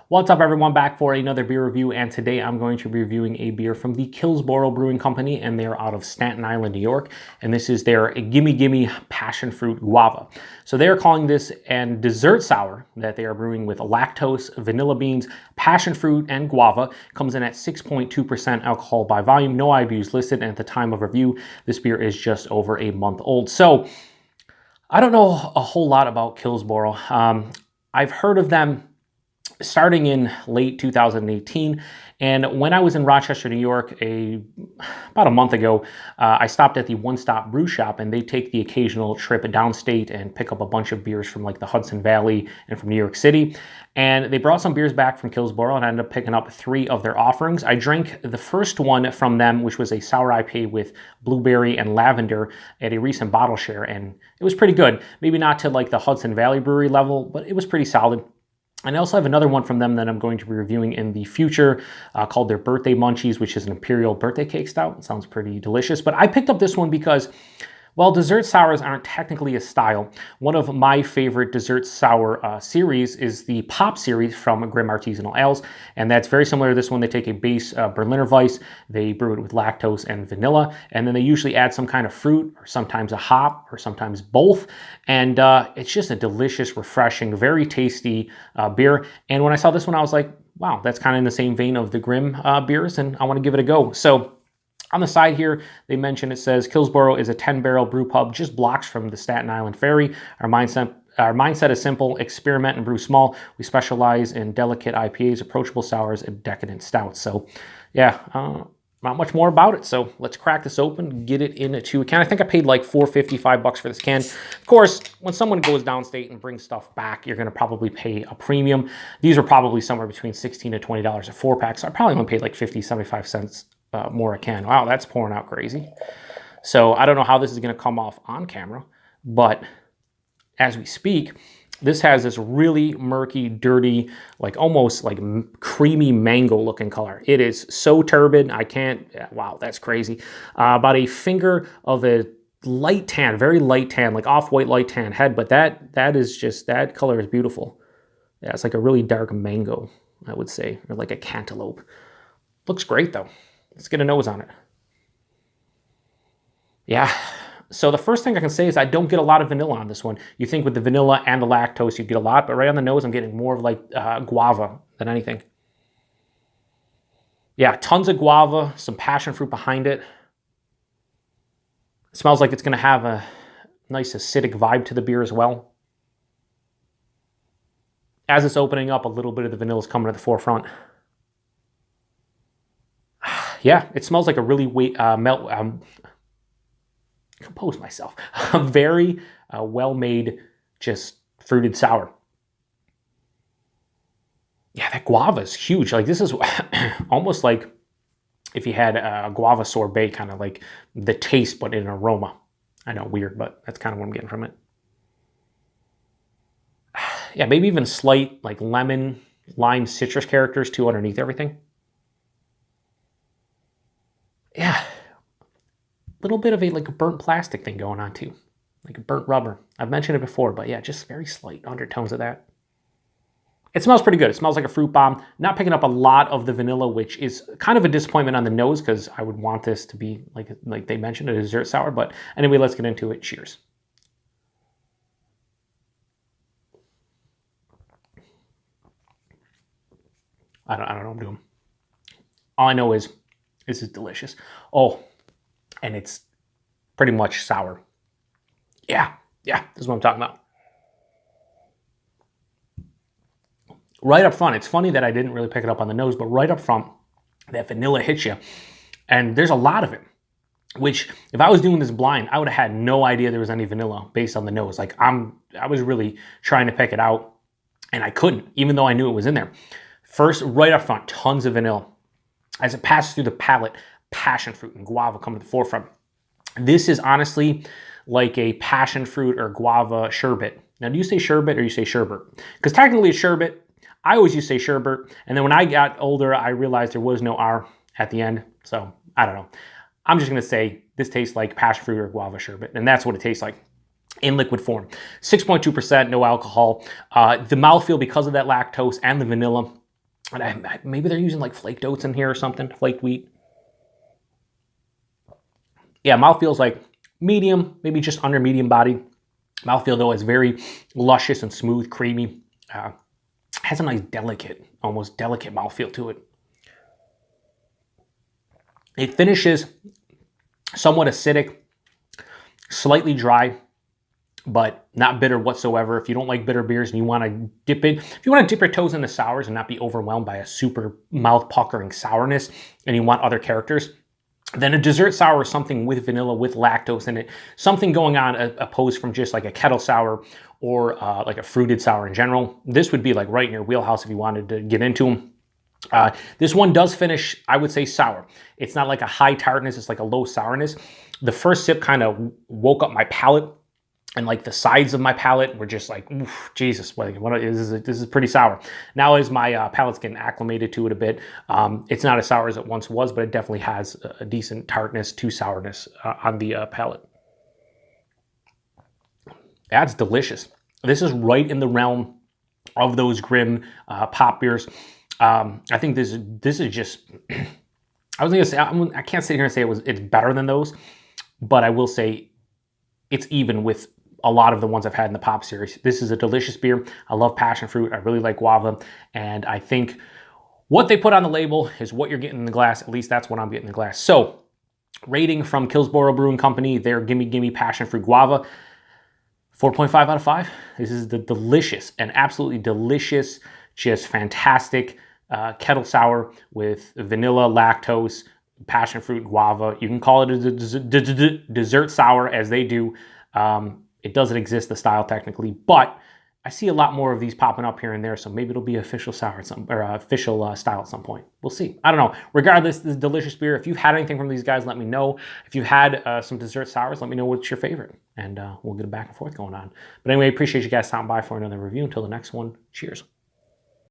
What's up, everyone? Back for another beer review, and today I'm going to be reviewing a beer from the Kills Boro Brewing Company, and they're out of Staten Island, New York, and this is their Gimme Passion Fruit Guava. So they are calling this an dessert sour that they are brewing with lactose, vanilla beans, passion fruit, and guava. Comes in at 6.2% alcohol by volume, no IBUs listed, and at the time of review, this beer is just over a month old. So I don't know a whole lot about Kills Boro. I've heard of them starting in late 2018, and when I was in Rochester, New York, about a month ago, I stopped at the One Stop Brew Shop, and they take the occasional trip downstate and pick up a bunch of beers from like the Hudson Valley and from New York City. And they brought some beers back from Kills Boro, and I ended up picking up 3 of their offerings. I drank the first one from them, which was a sour IPA with blueberry and lavender at a recent bottle share, and it was pretty good. Maybe not to like the Hudson Valley Brewery level, but it was pretty solid. And I also have another one from them that I'm going to be reviewing in the future called their Birthday Munchies, which is an Imperial birthday cake stout. It sounds pretty delicious. But I picked up this one because, well, dessert sours aren't technically a style. One of my favorite dessert sour series is the Pop series from Grimm Artisanal Ales, and that's very similar to this one. They take a base Berliner Weiss, they brew it with lactose and vanilla, and then they usually add some kind of fruit, or sometimes a hop, or sometimes both, and it's just a delicious, refreshing, very tasty beer. And when I saw this one, I was like, wow, that's kind of in the same vein of the Grimm beers, and I want to give it a go. So on the side here, they mention, it says, Kills Boro is a 10-barrel brew pub just blocks from the Staten Island Ferry. Our mindset is simple: experiment and brew small. We specialize in delicate IPAs, approachable sours, and decadent stouts. So yeah, not much more about it. So let's crack this open, get it into a can. I think I paid like $4.55 for this can. Of course, when someone goes downstate and brings stuff back, you're going to probably pay a premium. These are probably somewhere between $16 to $20 a 4-pack. So I probably only paid like 50, 75 cents more a can. Wow, that's pouring out crazy. So I don't know how this is going to come off on camera, but as we speak, this has this really murky, dirty, like almost like creamy mango looking color. It is so turbid. I can't, wow, that's crazy. About a finger of a light tan, very light tan, like off-white light tan head, but that is just, that color is beautiful. Yeah, it's like a really dark mango, I would say, or like a cantaloupe. Looks great though. Let's get a nose on it. Yeah, so the first thing I can say is I don't get a lot of vanilla on this one. You think with the vanilla and the lactose you get a lot, but right on the nose I'm getting more of like guava than anything. Yeah, tons of guava, some passion fruit behind it. It smells like it's going to have a nice acidic vibe to the beer as well. As it's opening up, a little bit of the vanilla is coming to the forefront. Yeah, it smells like a really compose myself. A very well-made, just fruited sour. Yeah, that guava is huge. Like this is almost like if you had a guava sorbet, kind of like the taste, but in aroma. I know, weird, but that's kind of what I'm getting from it. Yeah, maybe even slight like lemon, lime, citrus characters too underneath everything. Yeah, a little bit of a like a burnt plastic thing going on too, like a burnt rubber. I've mentioned it before, but yeah, just very slight undertones of that. It smells pretty good. It smells like a fruit bomb. Not picking up a lot of the vanilla, which is kind of a disappointment on the nose because I would want this to be like they mentioned, a dessert sour. But anyway, let's get into it. Cheers. I don't know what I'm doing. All I know is this is delicious. Oh, and it's pretty much sour. Yeah, this is what I'm talking about. Right up front, it's funny that I didn't really pick it up on the nose, but right up front, that vanilla hits you. And there's a lot of it, which if I was doing this blind, I would have had no idea there was any vanilla based on the nose. Like I was really trying to pick it out and I couldn't, even though I knew it was in there. First, right up front, tons of vanilla. As it passes through the palate, passion fruit and guava come to the forefront. This is honestly like a passion fruit or guava sherbet. Now, do you say sherbet or you say sherbet? Because technically it's sherbet. I always used to say sherbet. And then when I got older, I realized there was no R at the end. So I don't know. I'm just going to say this tastes like passion fruit or guava sherbet. And that's what it tastes like in liquid form. 6.2%, no alcohol. The mouthfeel, because of that lactose and the vanilla, And maybe they're using like flaked oats in here or something, flaked wheat. Yeah, mouthfeel's like medium, maybe just under medium body. Mouthfeel though is very luscious and smooth, creamy. Has a nice delicate, almost delicate mouthfeel to it. It finishes somewhat acidic, slightly dry, but not bitter whatsoever. If you don't like bitter beers and you want to dip it, if you want to dip your toes into sours and not be overwhelmed by a super mouth puckering sourness and you want other characters, then a dessert sour is something with vanilla, with lactose in it, something going on opposed from just like a kettle sour or like a fruited sour in general. This would be like right in your wheelhouse if you wanted to get into them. This one does finish, I would say, sour. It's not like a high tartness, it's like a low sourness. The first sip kind of woke up my palate, and like the sides of my palate were just like, oof, Jesus, this is pretty sour. Now as my palate's getting acclimated to it a bit, it's not as sour as it once was, but it definitely has a decent tartness to sourness on the palate. That's delicious. This is right in the realm of those Grimm pop beers. I think this is just, I was gonna say, I can't sit here and say it's better than those, but I will say it's even with a lot of the ones I've had in the pop series. This is a delicious beer. I love passion fruit. I really like guava. And I think what they put on the label is what you're getting in the glass. At least that's what I'm getting in the glass. So rating from Kills Boro Brewing Company, their Gimme Gimme Passion Fruit Guava, 4.5 out of 5. This is the delicious and absolutely delicious, just fantastic kettle sour with vanilla, lactose, passion fruit, guava. You can call it a dessert sour as they do. It doesn't exist, the style technically, but I see a lot more of these popping up here and there, so maybe it'll be official sour at some, or official style at some point. We'll see. I don't know. Regardless, this is delicious beer. If you've had anything from these guys, let me know. If you've had some dessert sours, let me know what's your favorite, and we'll get a back and forth going on. But anyway, appreciate you guys stopping by for another review. Until the next one, cheers.